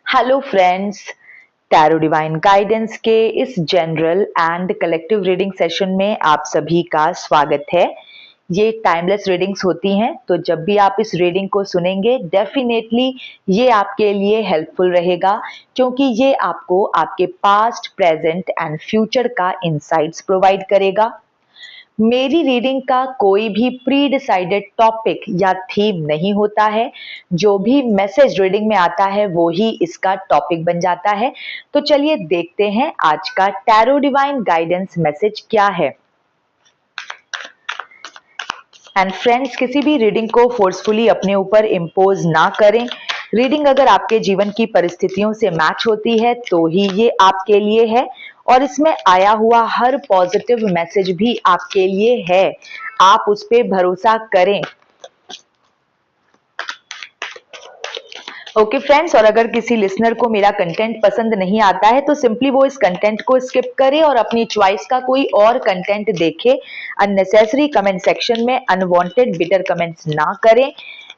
Hello friends, tarot divine guidance के इस general and collective reading session में आप सभी का स्वागत है। ये टाइमलेस रीडिंग्स होती हैं, तो जब भी आप इस रीडिंग को सुनेंगे डेफिनेटली ये आपके लिए हेल्पफुल रहेगा, क्योंकि ये आपको आपके पास्ट, प्रेजेंट एंड फ्यूचर का इंसाइट्स प्रोवाइड करेगा। मेरी रीडिंग का कोई भी प्री डिसाइडेड टॉपिक या थीम नहीं होता है। जो भी मैसेज रीडिंग में आता है वो ही इसका टॉपिक बन जाता है। तो चलिए देखते हैं आज का टैरो डिवाइन गाइडेंस मैसेज क्या है। एंड फ्रेंड्स, किसी भी रीडिंग को फोर्सफुली अपने ऊपर इम्पोज ना करें। रीडिंग अगर आपके जीवन की परिस्थितियों से मैच होती है तो ही ये आपके लिए है, और इसमें आया हुआ हर पॉजिटिव मैसेज भी आपके लिए है। आप उस पर भरोसा करें। ओके फ्रेंड्स, और अगर किसी लिसनर को मेरा कंटेंट पसंद नहीं आता है तो सिंपली वो इस कंटेंट को स्किप करे और अपनी चॉइस का कोई और कंटेंट देखे। अननेसेसरी कमेंट सेक्शन में अनवांटेड बिटर कमेंट्स ना करें।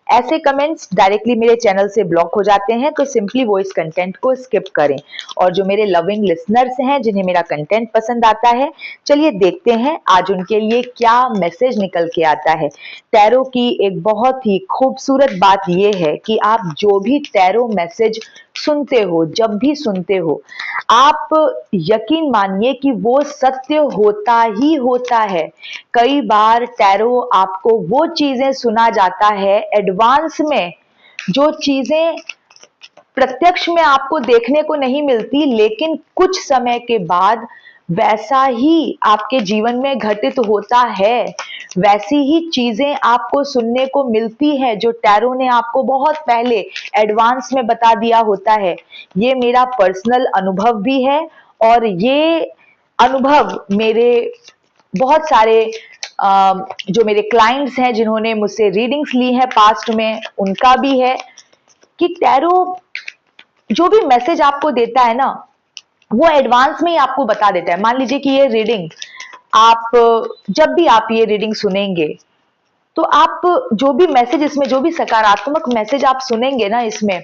ऐसे कमेंट्स डायरेक्टली मेरे चैनल से ब्लॉक हो जाते हैं, तो सिंपली वो इस कंटेंट को स्किप करें। और जो मेरे लविंग लिसनर्स हैं जिन्हें मेरा कंटेंट पसंद आता है, चलिए देखते हैं आज उनके लिए क्या मैसेज निकल के आता है। टैरो की एक बहुत ही खूबसूरत बात यह है कि आप जो भी टैरो मैसेज सुनते हो, जब भी सुनते हो, आप यकीन मानिए कि वो सत्य होता ही होता है। कई बार टैरो आपको वो चीजें सुना जाता है एडवांस में, जो चीजें प्रत्यक्ष में आपको देखने को नहीं मिलती, लेकिन कुछ समय के बाद वैसा ही आपके जीवन में घटित होता है। वैसी ही चीजें आपको सुनने को मिलती है जो टैरो ने आपको बहुत पहले एडवांस में बता दिया होता है। ये मेरा पर्सनल अनुभव भी है, और ये अनुभव मेरे बहुत सारे जो मेरे क्लाइंट्स हैं जिन्होंने मुझसे रीडिंग्स ली है पास्ट में, उनका भी है कि टैरो जो भी मैसेज आपको देता है ना, वो एडवांस में ही आपको बता देता है। मान लीजिए कि ये रीडिंग आप, जब भी आप ये रीडिंग सुनेंगे तो आप जो भी मैसेज इसमें, जो भी सकारात्मक मैसेज आप सुनेंगे ना इसमें,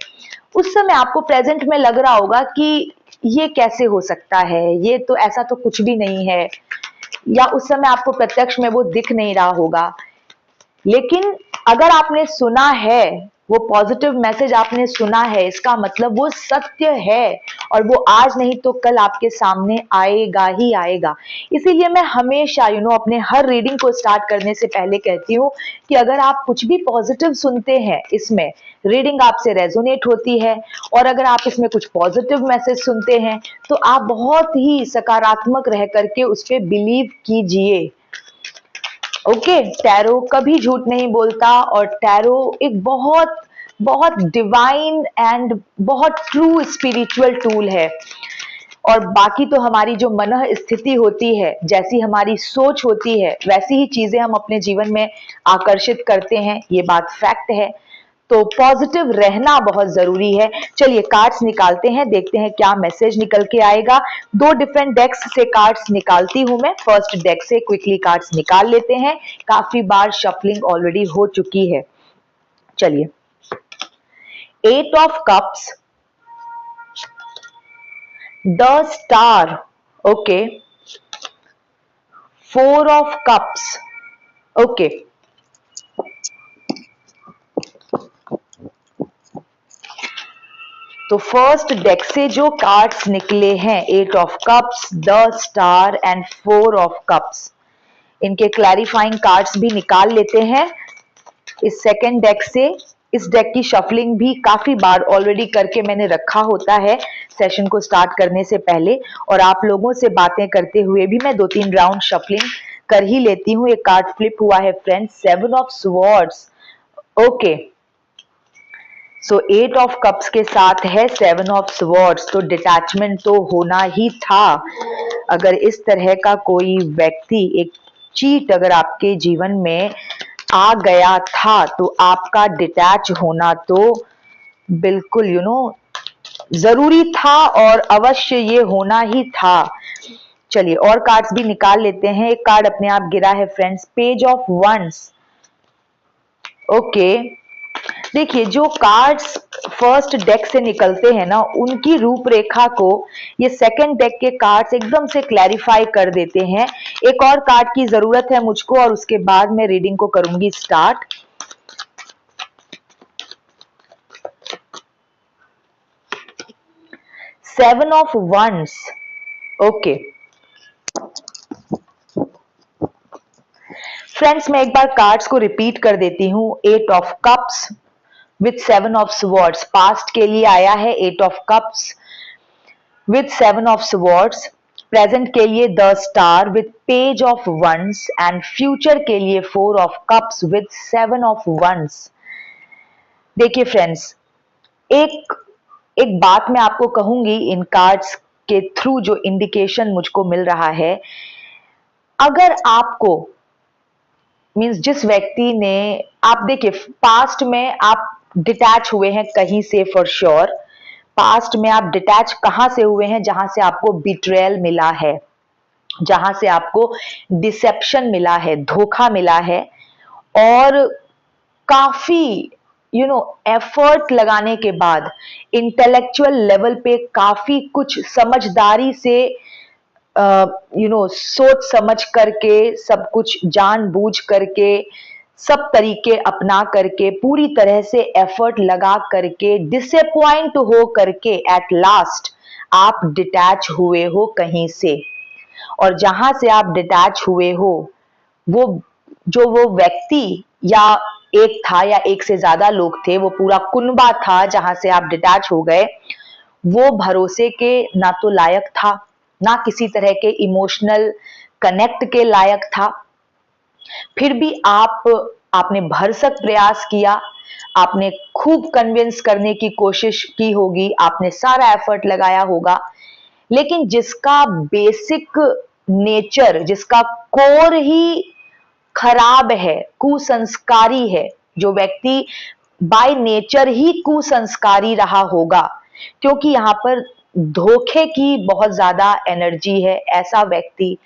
उस समय आपको प्रेजेंट में लग रहा होगा कि ये कैसे हो सकता है, ये तो ऐसा तो कुछ भी नहीं है, या उस समय आपको प्रत्यक्ष में वो दिख नहीं रहा होगा। लेकिन अगर आपने सुना है, वो पॉजिटिव मैसेज आपने सुना है, इसका मतलब वो सत्य है, और वो आज नहीं तो कल आपके सामने आएगा ही आएगा। इसीलिए मैं हमेशा अपने हर रीडिंग को स्टार्ट करने से पहले कहती हूँ कि अगर आप कुछ भी पॉजिटिव सुनते हैं, इसमें रीडिंग आपसे रेजोनेट होती है, और अगर आप इसमें कुछ पॉजिटिव मैसेज सुनते हैं तो आप बहुत ही सकारात्मक रह करके उस पर बिलीव कीजिए। ओके, टैरो कभी झूठ नहीं बोलता, और टैरो एक बहुत बहुत डिवाइन एंड बहुत ट्रू स्पिरिचुअल टूल है। और बाकी तो हमारी जो मन स्थिति होती है, जैसी हमारी सोच होती है, वैसी ही चीजें हम अपने जीवन में आकर्षित करते हैं। ये बात फैक्ट है। तो पॉजिटिव रहना बहुत जरूरी है। चलिए कार्ड्स निकालते हैं, देखते हैं क्या मैसेज निकल के आएगा। दो डिफरेंट डेक्स से कार्ड्स निकालती हूं मैं। फर्स्ट डेक से क्विकली कार्ड्स निकाल लेते हैं, काफी बार शफलिंग ऑलरेडी हो चुकी है। चलिए, 8 of cups, the star, okay, 4 of cups, okay, तो फर्स्ट डेक से जो कार्ड्स निकले हैं, 8 of cups, the star and 4 of cups, इनके क्लैरिफाइंग कार्ड्स भी निकाल लेते हैं इस सेकंड डेक से। इस डेक की शफलिंग भी काफी बार ऑलरेडी करके मैंने रखा होता है सेशन को स्टार्ट करने से पहले, और आप लोगों से बातें करते हुए भी मैं 2-3 राउंड शफलिंग कर ही लेती हूँ। एक कार्ड फ्लिप हुआ है friends, 7 of swords, okay. So 8 of cups के साथ है 7 ऑफ स्वॉर्ड्स, तो डिटैचमेंट तो होना ही था। अगर इस तरह का कोई व्यक्ति, एक चीट अगर आपके जीवन में आ गया था, तो आपका डिटैच होना तो बिल्कुल जरूरी था, और अवश्य ये होना ही था। चलिए और कार्ड्स भी निकाल लेते हैं। एक कार्ड अपने आप गिरा है friends, page of wands, okay. देखिए, जो कार्ड्स फर्स्ट डेक से निकलते हैं ना, उनकी रूपरेखा को ये सेकंड डेक के कार्ड्स एकदम से क्लैरिफाई कर देते हैं। एक और कार्ड की जरूरत है मुझको और उसके बाद मैं रीडिंग को करूंगी start. Seven of wands, okay friends, मैं एक बार कार्ड्स को रिपीट कर देती हूँ। Eight of cups with seven of swords, past के लिए आया है eight of cups with seven of swords, present के लिए the star with page of wands and future के लिए four of cups with seven of wands. देखिए friends, एक एक बात मैं आपको कहूंगी इन कार्ड्स के थ्रू, जो इंडिकेशन मुझको मिल रहा है, अगर आपको मीन्स जिस व्यक्ति ने, आप देखिए पास्ट में आप डिटैच हुए हैं कहीं से फॉर श्योर। पास्ट में आप डिटैच कहां से हुए हैं? जहां से आपको बिट्रेयल मिला है, जहां से आपको डिसेप्शन मिला है, धोखा मिला है, और काफी एफर्ट लगाने के बाद इंटेलेक्चुअल लेवल पे काफी कुछ समझदारी से सोच समझ करके, सब कुछ जानबूझ करके, सब तरीके अपना करके, पूरी तरह से एफर्ट लगा करके, डिसअपॉइंट हो करके एट लास्ट आप डिटैच हुए हो कहीं से। और जहां से आप डिटैच हुए हो, वो व्यक्ति या एक था या एक से ज्यादा लोग थे, वो पूरा कुनबा था जहां से आप डिटैच हो गए, वो भरोसे के ना तो लायक था, ना किसी तरह के इमोशनल कनेक्ट के लायक था। फिर भी आपने भरसक प्रयास किया, आपने खूब कन्विंस करने की कोशिश की होगी, आपने सारा एफर्ट लगाया होगा, लेकिन जिसका बेसिक नेचर, जिसका कोर ही खराब है, कुसंस्कारी है, जो व्यक्ति बाय नेचर ही कुसंस्कारी रहा होगा, क्योंकि यहाँ पर धोखे की बहुत ज्यादा एनर्जी है। ऐसा व्यक्ति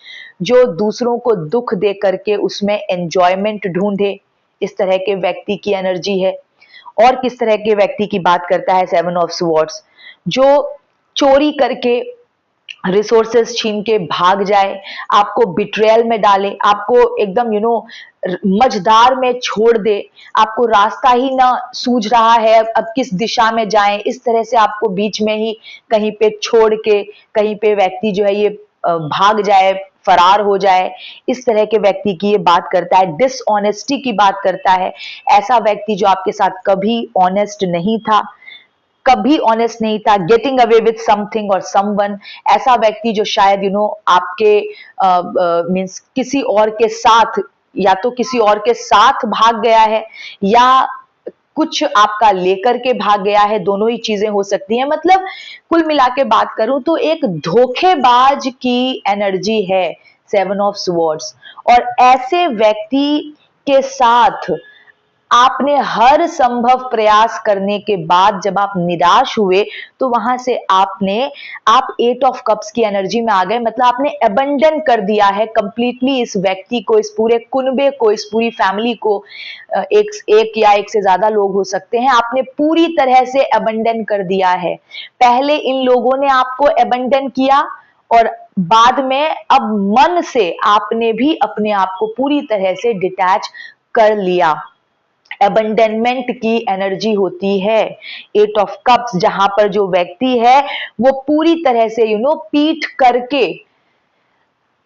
जो दूसरों को दुख दे करके उसमें एंजॉयमेंट ढूंढे, इस तरह के व्यक्ति की एनर्जी है। और किस तरह के व्यक्ति की बात करता है सेवन ऑफ स्वॉर्ड्स? जो चोरी करके, रिसोर्सेस छीन के भाग जाए, आपको बिट्रेयल में डाले, आपको एकदम मझधार में छोड़ दे, आपको रास्ता ही ना सूझ रहा है अब किस दिशा में जाएं, इस तरह से आपको बीच में ही कहीं पे छोड़ के कहीं पे व्यक्ति जो है ये भाग जाए, फरार हो जाए, इस तरह के व्यक्ति की ये बात करता है। डिसऑनेस्टी की बात करता है। ऐसा व्यक्ति जो आपके साथ कभी ऑनेस्ट नहीं था, कभी ऑनेस्ट नहीं था, गेटिंग अवे विथ समथिंग और समवन। ऐसा व्यक्ति जो शायद आपके मीन्स किसी और के साथ, या तो किसी और के साथ भाग गया है या कुछ आपका लेकर के भाग गया है, दोनों ही चीजें हो सकती हैं। मतलब कुल मिला के बात करूं तो एक धोखेबाज की एनर्जी है सेवन ऑफ स्वॉर्ड्स। और ऐसे व्यक्ति के साथ आपने हर संभव प्रयास करने के बाद जब आप निराश हुए, तो वहां से आप एट ऑफ कप्स की एनर्जी में आ गए। मतलब आपने अबंडन कर दिया है कंप्लीटली इस व्यक्ति को, इस पूरे कुनबे को, इस पूरी फैमिली को। एक या एक से ज्यादा लोग हो सकते हैं, आपने पूरी तरह से अबंडन कर दिया है। पहले इन लोगों ने आपको अबंडन किया और बाद में अब मन से आपने भी अपने आप को पूरी तरह से डिटैच कर लिया। अबंडनमेंट की एनर्जी होती है एट ऑफ कप्स, जहां पर जो व्यक्ति है वो पूरी तरह से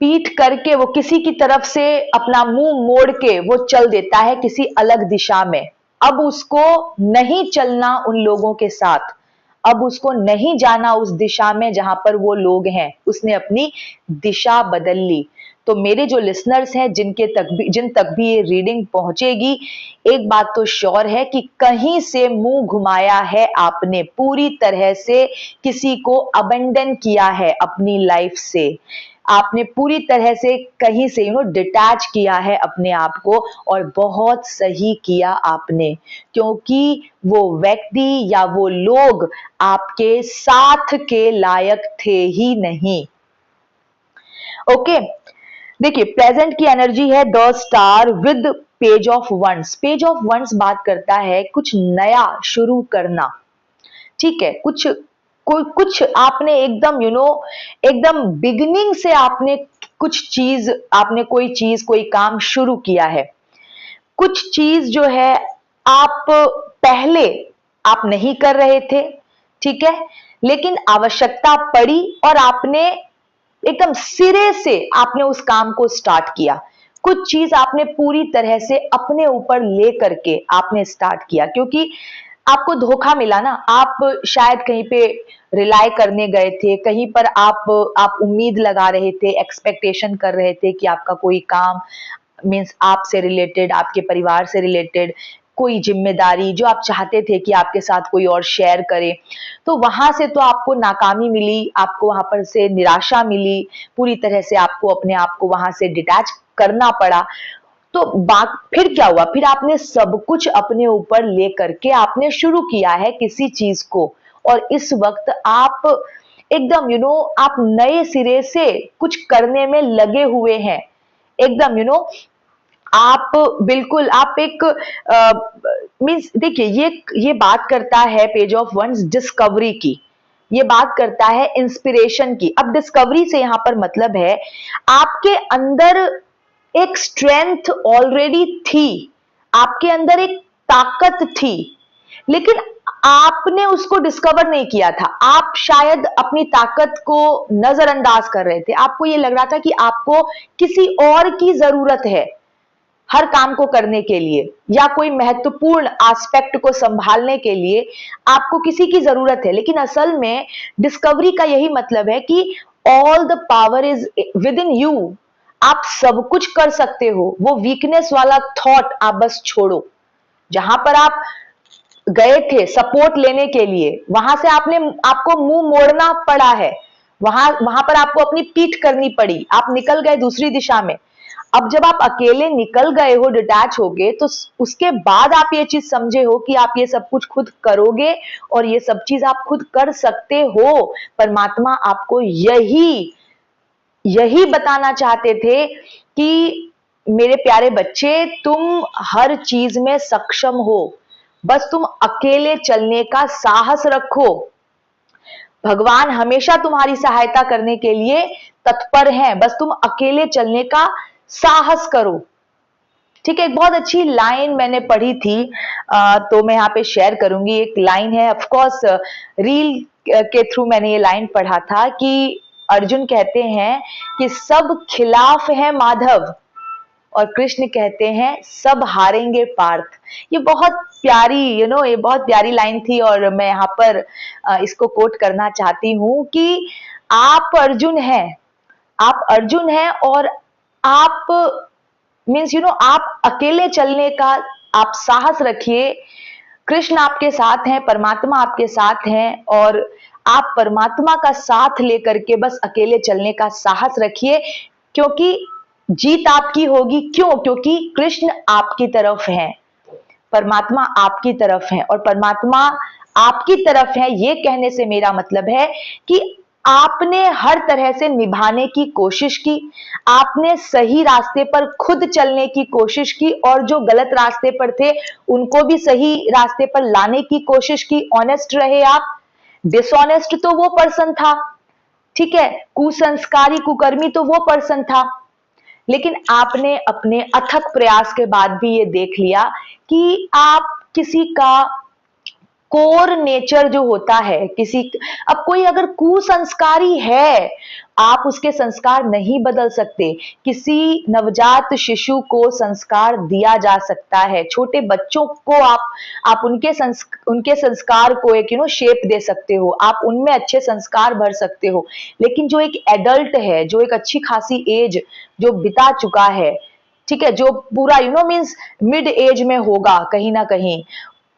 पीठ करके वो किसी की तरफ से अपना मुंह मोड़ के वो चल देता है किसी अलग दिशा में। अब उसको नहीं चलना उन लोगों के साथ, अब उसको नहीं जाना उस दिशा में जहां पर वो लोग हैं, उसने अपनी दिशा बदल ली। तो मेरे जो लिसनर्स हैं जिन तक भी ये रीडिंग पहुंचेगी, एक बात तो श्योर है कि कहीं से मुंह घुमाया है आपने, पूरी तरह से किसी को अबंडन किया है अपनी लाइफ से, आपने पूरी तरह से कहीं से डिटैच किया है अपने आप को, और बहुत सही किया आपने, क्योंकि वो व्यक्ति या वो लोग आपके साथ के लायक थे ही नहीं। ओके, देखिए प्रेजेंट की एनर्जी है the star with page of wands. Page of wands बात करता है कुछ नया शुरू करना, ठीक है, कुछ आपने एकदम एकदम बिगिनिंग से आपने कोई चीज कोई काम शुरू किया है। कुछ चीज जो है आप पहले आप नहीं कर रहे थे, ठीक है, लेकिन आवश्यकता पड़ी और आपने एकदम सिरे से आपने उस काम को स्टार्ट किया। कुछ चीज आपने पूरी तरह से अपने ऊपर ले करके आपने स्टार्ट किया, क्योंकि आपको धोखा मिला ना, आप शायद कहीं पे रिलाय करने गए थे, कहीं पर आप उम्मीद लगा रहे थे, एक्सपेक्टेशन कर रहे थे कि आपका कोई काम मीन्स आपसे रिलेटेड, आपके परिवार से रिलेटेड कोई जिम्मेदारी जो आप चाहते थे कि आपके साथ कोई और शेयर करे, तो वहां से तो आपको नाकामी मिली, आपको वहां पर से निराशा मिली, पूरी तरह से आपको अपने आप को वहां से डिटैच करना पड़ा। तो बात फिर क्या हुआ, फिर आपने सब कुछ अपने ऊपर ले करके आपने शुरू किया है किसी चीज को, और इस वक्त आप एकदम आप नए सिरे से कुछ करने में लगे हुए हैं, एकदम आप बिल्कुल आप एक मीन्स देखिए, ये बात करता है पेज ऑफ वंस डिस्कवरी की, ये बात करता है इंस्पिरेशन की। अब डिस्कवरी से यहां पर मतलब है आपके अंदर एक स्ट्रेंथ ऑलरेडी थी, आपके अंदर एक ताकत थी, लेकिन आपने उसको डिस्कवर नहीं किया था। आप शायद अपनी ताकत को नजरअंदाज कर रहे थे, आपको ये लग रहा था कि आपको किसी और की जरूरत है हर काम को करने के लिए, या कोई महत्वपूर्ण एस्पेक्ट को संभालने के लिए आपको किसी की जरूरत है। लेकिन असल में डिस्कवरी का यही मतलब है कि all the power is with in you, आप सब कुछ कर सकते हो। वो वीकनेस वाला थॉट आप बस छोड़ो। जहां पर आप गए थे सपोर्ट लेने के लिए, वहां से आपको मुंह मोड़ना पड़ा है, वहां पर आपको अपनी पीठ करनी पड़ी, आप निकल गए दूसरी दिशा में। अब जब आप अकेले निकल गए हो, डिटैच हो गए, तो उसके बाद आप ये चीज समझे हो कि आप ये सब कुछ खुद करोगे और ये सब चीज आप खुद कर सकते हो। परमात्मा आपको यही बताना चाहते थे कि मेरे प्यारे बच्चे, तुम हर चीज में सक्षम हो, बस तुम अकेले चलने का साहस रखो। भगवान हमेशा तुम्हारी सहायता करने के लिए तत्पर हैं, बस तुम अकेले चलने का साहस करो। ठीक है, एक बहुत अच्छी लाइन मैंने पढ़ी थी, तो मैं यहाँ पे शेयर करूंगी। एक लाइन है, ऑफ कोर्स रील के थ्रू मैंने ये लाइन पढ़ा था कि अर्जुन कहते हैं कि सब खिलाफ है माधव, और कृष्ण कहते हैं सब हारेंगे पार्थ। ये बहुत प्यारी ये बहुत प्यारी लाइन थी, और मैं यहाँ पर इसको कोट करना चाहती हूँ कि आप अर्जुन हैं और आप मीन्स आप अकेले चलने का आप साहस रखिए। कृष्ण आपके साथ हैं, परमात्मा आपके साथ हैं, और आप परमात्मा का साथ लेकर के बस अकेले चलने का साहस रखिए, क्योंकि जीत आपकी होगी। क्यों? क्योंकि कृष्ण आपकी तरफ है, परमात्मा आपकी तरफ है, और परमात्मा आपकी तरफ है ये कहने से मेरा मतलब है कि आपने हर तरह से निभाने की कोशिश की, आपने सही रास्ते पर खुद चलने की कोशिश की, और जो गलत रास्ते पर थे उनको भी सही रास्ते पर लाने की कोशिश की। ऑनेस्ट रहे आप। डिसऑनेस्ट तो वो पर्सन था, ठीक है, कुसंस्कारी कुकर्मी तो वो पर्सन था, लेकिन आपने अपने अथक प्रयास के बाद भी ये देख लिया कि आप किसी का कोर नेचर जो होता है, अब कोई अगर कुसंस्कारी है, आप उसके संस्कार नहीं बदल सकते। किसी नवजात शिशु को संस्कार दिया जा सकता है, छोटे बच्चों को आप उनके संस्कार को एक शेप दे सकते हो, आप उनमें अच्छे संस्कार भर सकते हो। लेकिन जो एक एडल्ट है, जो एक अच्छी खासी एज जो बिता चुका है, ठीक है, जो पूरा मीन्स मिड एज में होगा कहीं ना कहीं,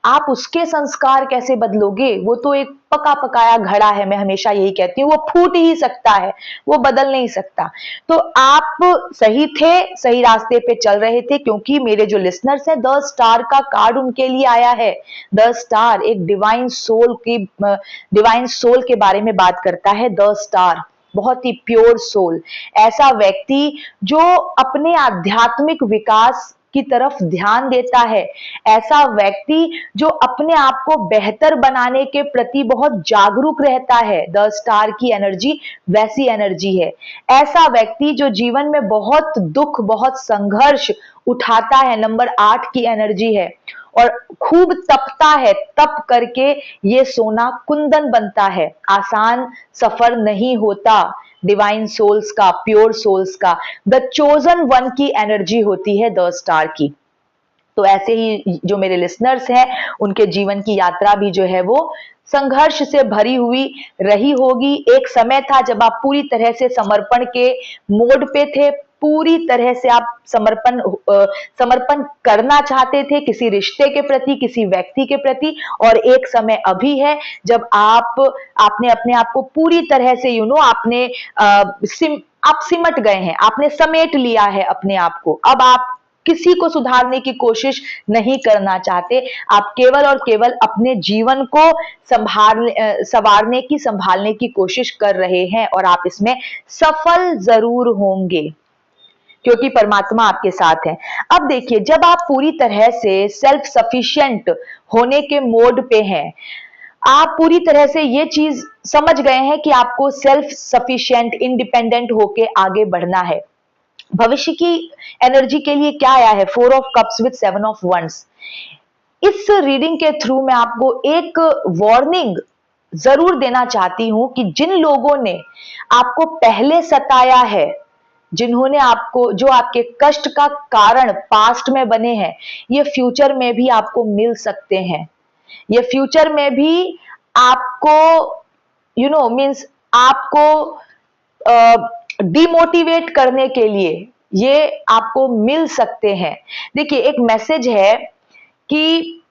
आप उसके संस्कार कैसे बदलोगे? वो तो एक पका पकाया घड़ा है, मैं हमेशा यही कहती हूँ, वो फूट ही सकता है, वो बदल नहीं सकता। तो आप सही थे, सही रास्ते पे चल रहे थे, क्योंकि मेरे जो लिसनर्स हैं, द स्टार का कार्ड उनके लिए आया है। द स्टार एक डिवाइन सोल के बारे में बात करता है। द स्टार बहुत ही प्योर सोल, ऐसा व्यक्ति जो अपने आध्यात्मिक विकास की तरफ ध्यान देता है, ऐसा व्यक्ति जो अपने आप को बेहतर बनाने के प्रति बहुत जागरूक रहता है, द स्टार की एनर्जी वैसी एनर्जी है। ऐसा व्यक्ति जो जीवन में बहुत दुख, बहुत संघर्ष उठाता है, नंबर 8 की एनर्जी है, और खूब तपता है, तप करके ये सोना कुंदन बनता है। आसान सफर नहीं होता डिवाइन सोल्स का, प्योर सोल्स का, द चोजन वन की एनर्जी होती है द स्टार की। तो ऐसे ही जो मेरे लिसनर्स हैं, उनके जीवन की यात्रा भी जो है वो संघर्ष से भरी हुई रही होगी। एक समय था जब आप पूरी तरह से समर्पण के मोड पे थे, पूरी तरह से आप समर्पण करना चाहते थे किसी रिश्ते के प्रति, किसी व्यक्ति के प्रति, और एक समय अभी है जब आपने अपने आप को पूरी तरह से आपने आप सिमट गए हैं, आपने समेट लिया है अपने आप को। अब आप किसी को सुधारने की कोशिश नहीं करना चाहते, आप केवल और केवल अपने जीवन को संवारने की, संभालने की कोशिश कर रहे हैं, और आप इसमें सफल जरूर होंगे क्योंकि परमात्मा आपके साथ है। अब देखिए, जब आप पूरी तरह से सेल्फ सफिशिएंट होने के मोड पे हैं, आप पूरी तरह से ये चीज समझ गए हैं कि आपको सेल्फ सफिशिएंट, इंडिपेंडेंट होके आगे बढ़ना है। भविष्य की एनर्जी के लिए क्या आया है? 4 of cups with 7 of wands. इस रीडिंग के थ्रू मैं आपको एक वार्निंग जरूर देना चाहती हूं कि जिन लोगों ने आपको पहले सताया है, जिन्होंने आपको, जो आपके कष्ट का कारण पास्ट में बने हैं, ये फ्यूचर में भी आपको मिल सकते हैं। ये फ्यूचर में भी आपको मीन्स आपको डिमोटिवेट करने के लिए ये आपको मिल सकते हैं। देखिए, एक मैसेज है कि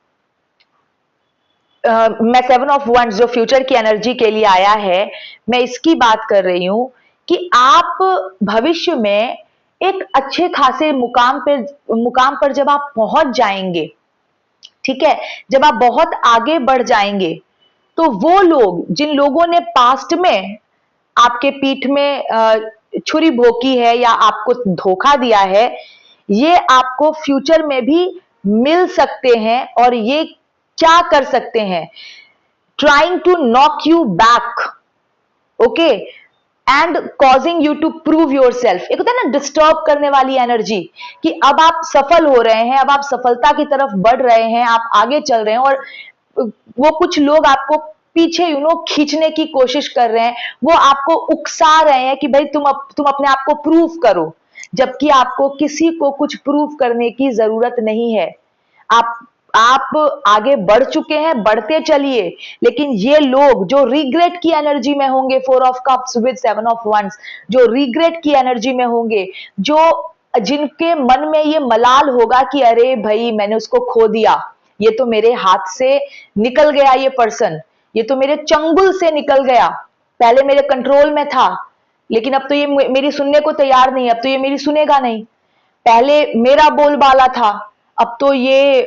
मैं 7 ऑफ वंड्स जो फ्यूचर की एनर्जी के लिए आया है, मैं इसकी बात कर रही हूं कि आप भविष्य में एक अच्छे खासे मुकाम पर जब आप पहुंच जाएंगे, ठीक है, जब आप बहुत आगे बढ़ जाएंगे, तो वो लोग, जिन लोगों ने पास्ट में आपके पीठ में छुरी भोंकी है या आपको धोखा दिया है, ये आपको फ्यूचर में भी मिल सकते हैं, और ये क्या कर सकते हैं? Trying to knock you back, okay, and causing you to prove your self. एक होता है ना डिस्टर्ब करने वाली एनर्जी, कि अब आप सफल हो रहे हैं, अब आप सफलता की तरफ बढ़ रहे हैं, आप आगे चल रहे हैं, और वो कुछ लोग आपको पीछे खींचने की कोशिश कर रहे हैं, वो आपको उकसा रहे हैं कि भाई तुम अपने आप को प्रूव करो, जबकि आपको किसी को कुछ प्रूव करने की जरूरत नहीं है। आप आगे बढ़ चुके हैं, बढ़ते चलिए। लेकिन ये लोग जो रिग्रेट की एनर्जी में होंगे, 4 of cups with 7 of wands, जो रिग्रेट की एनर्जी में होंगे, जिनके मन में ये मलाल होगा कि अरे भाई मैंने उसको खो दिया, ये तो मेरे हाथ से निकल गया, ये पर्सन, ये तो मेरे चंगुल से निकल गया, पहले मेरे कंट्रोल में था, लेकिन अब तो ये मेरी सुनने को तैयार नहीं, अब तो ये मेरी सुनेगा नहीं। पहले मेरा बोलबाला था, अब तो ये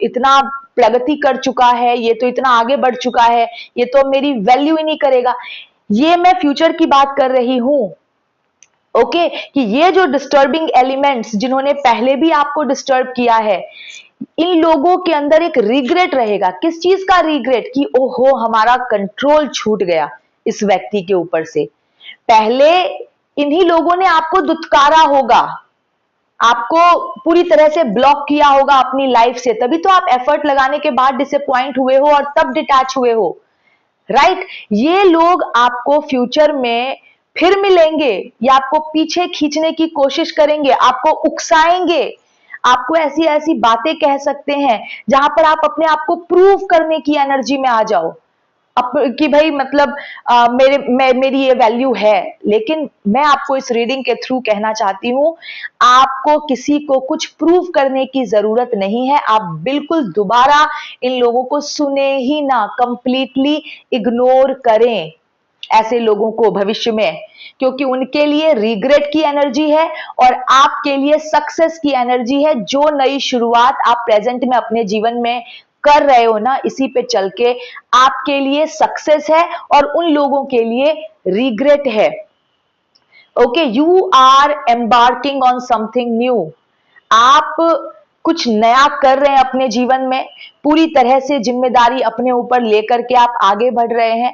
इतना प्रगति कर चुका है, ये तो इतना आगे बढ़ चुका है, ये तो मेरी वैल्यू ही नहीं करेगा। ये मैं फ्यूचर की बात कर रही हूं, ओके, कि ये जो डिस्टर्बिंग एलिमेंट्स जिन्होंने पहले भी आपको डिस्टर्ब किया है, इन लोगों के अंदर एक रिग्रेट रहेगा। किस चीज का रिग्रेट? कि ओहो, हमारा कंट्रोल छूट गया इस व्यक्ति के ऊपर से। पहले इन्हीं लोगों ने आपको दुत्कारा होगा, आपको पूरी तरह से ब्लॉक किया होगा अपनी लाइफ से, तभी तो आप एफर्ट लगाने के बाद डिसअपॉइंट हुए हो और तब डिटैच हुए हो, राइट? ये लोग आपको फ्यूचर में फिर मिलेंगे या आपको पीछे खींचने की कोशिश करेंगे, आपको उकसाएंगे, आपको ऐसी ऐसी बातें कह सकते हैं जहां पर आप अपने आप को प्रूव करने की एनर्जी में आ जाओ, कि भाई मतलब मेरी ये वैल्यू है। लेकिन मैं आपको इस रीडिंग के थ्रू कहना चाहती हूं, आपको किसी को कुछ प्रूव करने की जरूरत नहीं है। आप बिल्कुल दोबारा इन लोगों को सुने ही ना, कंप्लीटली इग्नोर करें ऐसे लोगों को भविष्य में, क्योंकि उनके लिए रिग्रेट की एनर्जी है और आपके लिए सक्सेस की एनर्जी है। जो नई शुरुआत आप प्रेजेंट में अपने जीवन में कर रहे हो ना, इसी पे चल के आपके लिए सक्सेस है और उन लोगों के लिए रिग्रेट है। Okay, you are embarking on something new. आप कुछ नया कर रहे हैं अपने जीवन में, पूरी तरह से जिम्मेदारी अपने ऊपर लेकर के आप आगे बढ़ रहे हैं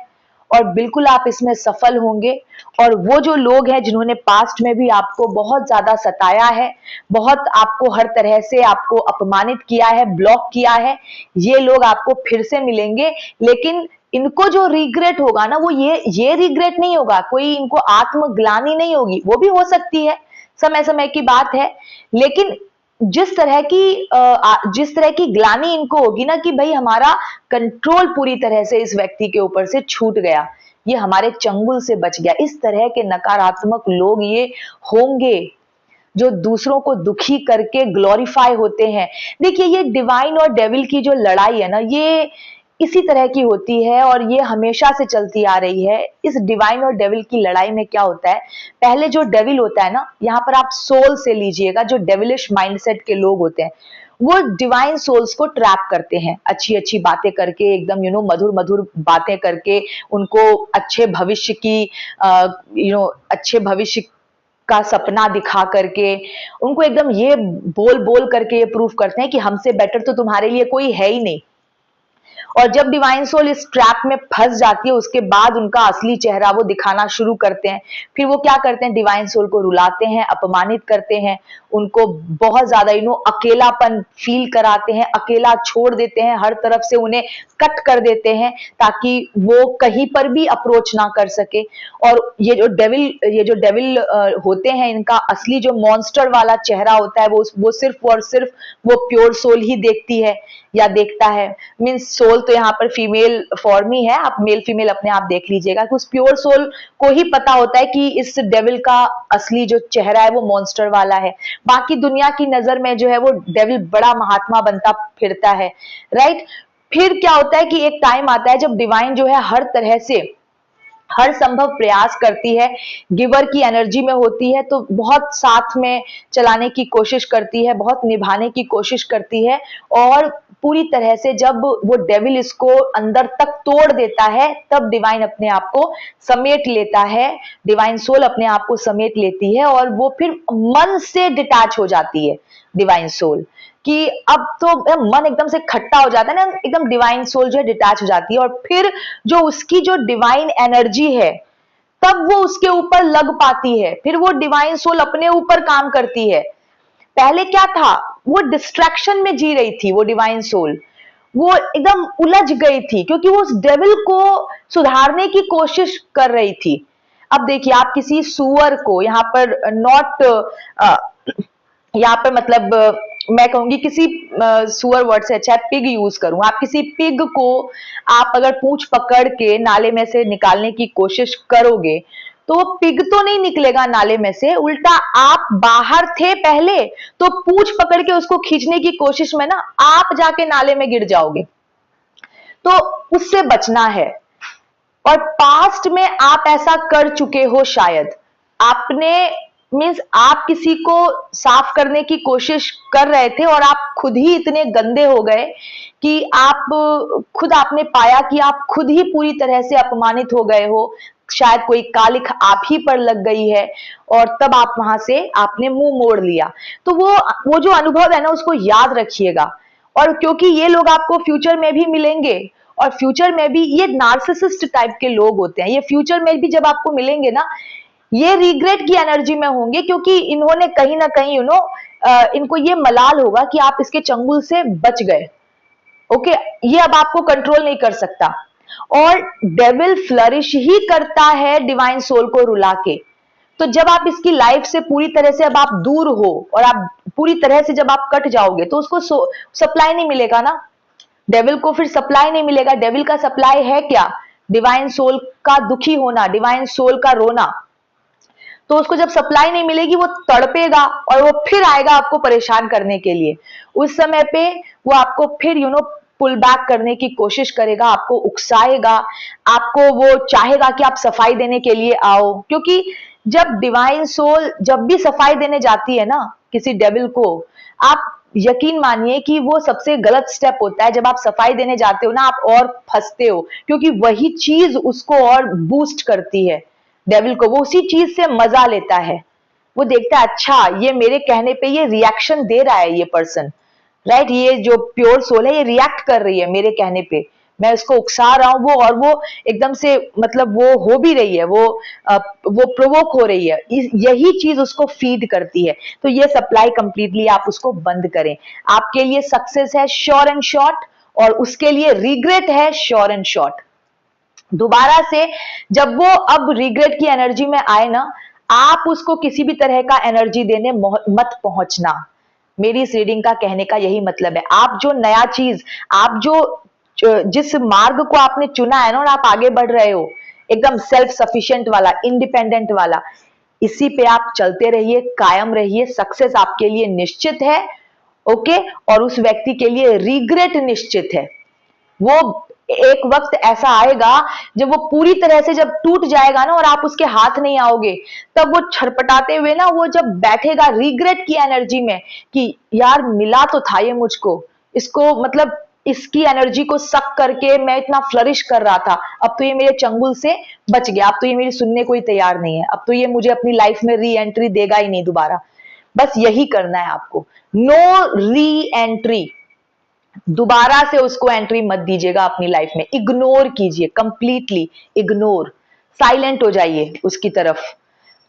और बिल्कुल आप इसमें सफल होंगे। और वो जो लोग हैं जिन्होंने पास्ट में भी आपको बहुत ज्यादा सताया है, बहुत आपको हर तरह से आपको अपमानित किया है, ब्लॉक किया है, ये लोग आपको फिर से मिलेंगे। लेकिन इनको जो रिग्रेट होगा ना, वो ये रिग्रेट नहीं होगा, कोई इनको आत्मग्लानि नहीं होगी, वो भी हो सकती है, समय समय की बात है। लेकिन जिस तरह की ग्लानि इनको होगी ना कि भाई हमारा कंट्रोल पूरी तरह से इस व्यक्ति के ऊपर से छूट गया, ये हमारे चंगुल से बच गया, इस तरह के नकारात्मक लोग ये होंगे जो दूसरों को दुखी करके ग्लोरीफाई होते हैं। देखिए, ये डिवाइन और डेविल की जो लड़ाई है ना, ये इसी तरह की होती है और ये हमेशा से चलती आ रही है। इस डिवाइन और डेविल की लड़ाई में क्या होता है, पहले जो डेविल होता है ना, यहाँ पर आप सोल से लीजिएगा, जो डेविलिश माइंडसेट के लोग होते हैं वो डिवाइन सोल्स को ट्रैप करते हैं, अच्छी अच्छी बातें करके, एकदम मधुर मधुर बातें करके, उनको अच्छे भविष्य की अच्छे भविष्य का सपना दिखा करके, उनको एकदम ये बोल बोल करके ये प्रूफ करते हैं कि हमसे बेटर तो तुम्हारे लिए कोई है ही नहीं। और जब डिवाइन सोल इस ट्रैप में फंस जाती है, उसके बाद उनका असली चेहरा वो दिखाना शुरू करते हैं। फिर वो क्या करते हैं, डिवाइन सोल को रुलाते हैं, अपमानित करते हैं, उनको बहुत ज्यादा अकेलापन फील कराते हैं, अकेला छोड़ देते हैं, हर तरफ से उन्हें कट कर देते हैं ताकि वो कहीं पर भी अप्रोच ना कर सके। और ये जो डेविल होते हैं, इनका असली जो मॉन्स्टर वाला चेहरा होता है, वो सिर्फ और सिर्फ वो प्योर सोल ही देखती है या देखता है। मीन्स सोल तो यहाँ पर फीमेल फॉर्म ही है, आप मेल फीमेल अपने आप देख लीजिएगा कि उस प्योर सोल को ही पता होता है कि इस डेविल का असली जो चेहरा है वो मॉन्स्टर वाला है। बाकी दुनिया की नजर में जो है वो डेविल बड़ा महात्मा बनता फिरता है, राइट। फिर क्या होता है कि एक टाइम आता है जब डिवाइन जो है हर तरह से हर संभव प्रयास करती है, गिवर की एनर्जी में होती है तो बहुत साथ में चलाने की कोशिश करती है, बहुत निभाने की कोशिश करती है। और पूरी तरह से जब वो डेविल इसको अंदर तक तोड़ देता है, तब डिवाइन अपने आप को समेट लेता है, डिवाइन सोल अपने आप को समेट लेती है और वो फिर मन से डिटैच हो जाती है डिवाइन सोल, कि अब तो मन एकदम से खट्टा हो जाता है ना, एकदम डिवाइन सोल जो है डिटैच हो जाती है। और फिर जो उसकी जो डिवाइन एनर्जी है, तब वो उसके ऊपर लग पाती है, फिर वो डिवाइन सोल अपने ऊपर काम करती है। पहले क्या था, वो डिस्ट्रैक्शन में जी रही थी वो डिवाइन सोल, वो एकदम उलझ गई थी क्योंकि वो उस डेविल को सुधारने की कोशिश कर रही थी। अब देखिए, आप किसी सुअर को यहाँ पर नॉट यहाँ पर मतलब मैं कहूंगी किसी सुअर वर्ड से अच्छा है पिग यूज करूं, आप किसी पिग को आप अगर पूंछ पकड़ के नाले में से निकालने की कोशिश करोगे तो वो पिग तो नहीं निकलेगा नाले में से, उल्टा आप बाहर थे पहले तो पूंछ पकड़ के उसको खींचने की कोशिश में ना आप जाके नाले में गिर जाओगे। तो उससे बचना है। और पास्ट में आप ऐसा कर चुके हो शायद, आपने मीन्स आप किसी को साफ करने की कोशिश कर रहे थे और आप खुद ही इतने गंदे हो गए कि आपने पाया कि आप खुद ही पूरी तरह से अपमानित हो गए हो, शायद कोई कालिख आप ही पर लग गई है और तब आप वहां से आपने मुंह मोड़ लिया। तो वो जो अनुभव है ना, उसको याद रखिएगा। और क्योंकि ये लोग आपको फ्यूचर में भी मिलेंगे और फ्यूचर में भी ये नार्सिसिस्ट टाइप के लोग होते हैं, ये फ्यूचर में भी जब आपको मिलेंगे ना, ये रिग्रेट की एनर्जी में होंगे क्योंकि इन्होंने कहीं ना कहीं इनको ये मलाल होगा कि आप इसके चंगुल से बच गए। ओके, ये अब आपको कंट्रोल नहीं कर सकता। और डेविल फ्लरिश ही करता है डिवाइन सोल को रुला के। तो जब आप इसकी लाइफ से पूरी तरह से अब आप दूर हो और आप पूरी तरह से जब आप कट जाओगे तो उसको सप्लाई नहीं मिलेगा ना, डेविल को फिर सप्लाई नहीं मिलेगा। डेविल का सप्लाई है क्या, डिवाइन सोल का दुखी होना, डिवाइन सोल का रोना। तो उसको जब सप्लाई नहीं मिलेगी वो तड़पेगा और वो फिर आएगा आपको परेशान करने के लिए। उस समय पे वो आपको फिर पुल बैक करने की कोशिश करेगा, आपको उकसाएगा, आपको वो चाहेगा कि आप सफाई देने के लिए आओ। क्योंकि जब डिवाइन सोल जब भी सफाई देने जाती है ना किसी डेविल को, आप यकीन मानिए कि वो सबसे गलत स्टेप होता है। जब आप सफाई देने जाते हो ना, आप और फंसते हो क्योंकि वही चीज उसको और बूस्ट करती है डेविल को, वो उसी चीज से मजा लेता है। वो देखता है अच्छा ये मेरे कहने पे ये रिएक्शन दे रहा है ये पर्सन, राइट, ये जो प्योर सोल है ये रिएक्ट कर रही है मेरे कहने पे, मैं उसको उकसा रहा हूँ वो, और वो एकदम से मतलब वो हो भी रही है, वो प्रोवोक हो रही है, यही चीज उसको फीड करती है। तो ये सप्लाई कंप्लीटली आप उसको बंद करें। आपके लिए सक्सेस है श्योर एंड शॉर्ट, और उसके लिए रिग्रेट है श्योर एंड शॉर्ट। दोबारा से जब वो अब रिग्रेट की एनर्जी में आए ना, आप उसको किसी भी तरह का एनर्जी देने मत पहुंचना। मेरी इस रीडिंग का कहने का यही मतलब है। आप जो नया चीज, आप जो जिस मार्ग को आपने चुना है ना और आप आगे बढ़ रहे हो, एकदम सेल्फ सफिशिएंट वाला, इंडिपेंडेंट वाला, इसी पे आप चलते रहिए, कायम रहिए। सक्सेस आपके लिए निश्चित है, ओके, और उस व्यक्ति के लिए रिग्रेट निश्चित है। वो एक वक्त ऐसा आएगा जब वो पूरी तरह से जब टूट जाएगा ना और आप उसके हाथ नहीं आओगे, तब वो छटपटाते हुए ना वो जब बैठेगा रिग्रेट की एनर्जी में कि यार मिला तो था ये मुझको, इसको मतलब इसकी एनर्जी को सक करके मैं इतना फ्लरिश कर रहा था, अब तो ये मेरे चंगुल से बच गया, अब तो ये मेरी सुनने कोई तैयार नहीं है, अब तो ये मुझे अपनी लाइफ में री एंट्री देगा ही नहीं दोबारा। बस यही करना है आपको, नो री एंट्री, दोबारा से उसको एंट्री मत दीजिएगा अपनी लाइफ में, इग्नोर कीजिए, कंप्लीटली इग्नोर, साइलेंट हो जाइए उसकी तरफ।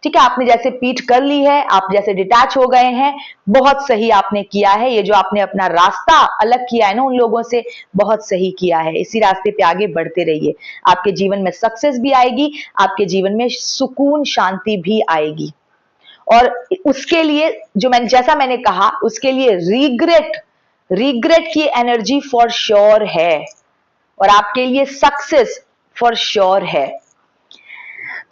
ठीक है, आपने जैसे पीठ कर ली है, आप जैसे डिटैच हो गए हैं, बहुत सही आपने किया है। ये जो आपने अपना रास्ता अलग किया है ना उन लोगों से, बहुत सही किया है। इसी रास्ते पे आगे बढ़ते रहिए, आपके जीवन में सक्सेस भी आएगी, आपके जीवन में सुकून शांति भी आएगी। और उसके लिए जो जैसा मैंने कहा, उसके लिए रिग्रेट की एनर्जी फॉर श्योर है, और आपके लिए सक्सेस फॉर श्योर है।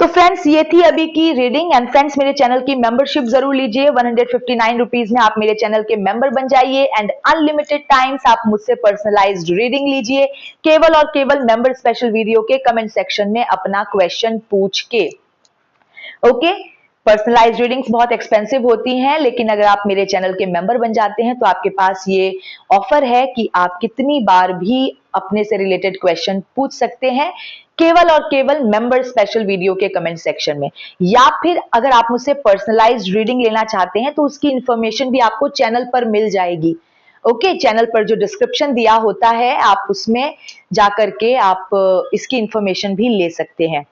तो फ्रेंड्स ये थी अभी की रीडिंग। एंड फ्रेंड्स मेरे चैनल की मेंबरशिप जरूर लीजिए, 159 रुपीज में आप मेरे चैनल के मेंबर बन जाइए एंड अनलिमिटेड टाइम्स आप मुझसे पर्सनलाइज्ड रीडिंग लीजिए, केवल और केवल मेंबर स्पेशल वीडियो के कमेंट सेक्शन में अपना क्वेश्चन पूछ के। ओके, पर्सनलाइज रीडिंग्स बहुत एक्सपेंसिव होती हैं, लेकिन अगर आप मेरे चैनल के मेंबर बन जाते हैं तो आपके पास ये ऑफर है कि आप कितनी बार भी अपने से रिलेटेड क्वेश्चन पूछ सकते हैं, केवल और केवल मेंबर स्पेशल वीडियो के कमेंट सेक्शन में। या फिर अगर आप मुझसे पर्सनलाइज्ड रीडिंग लेना चाहते हैं तो उसकी इंफॉर्मेशन भी आपको चैनल पर मिल जाएगी। ओके, चैनल पर जो डिस्क्रिप्शन दिया होता है आप उसमें जाकर के आप इसकी इंफॉर्मेशन भी ले सकते हैं।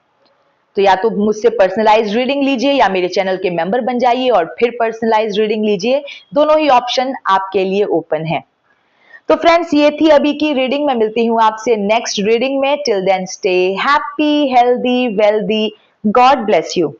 तो या तो मुझसे पर्सनलाइज रीडिंग लीजिए या मेरे चैनल के मेंबर बन जाइए और फिर पर्सनलाइज रीडिंग लीजिए, दोनों ही ऑप्शन आपके लिए ओपन है। तो फ्रेंड्स ये थी अभी की रीडिंग, मैं मिलती हूँ आपसे नेक्स्ट रीडिंग में। Till then stay happy healthy wealthy, God bless you.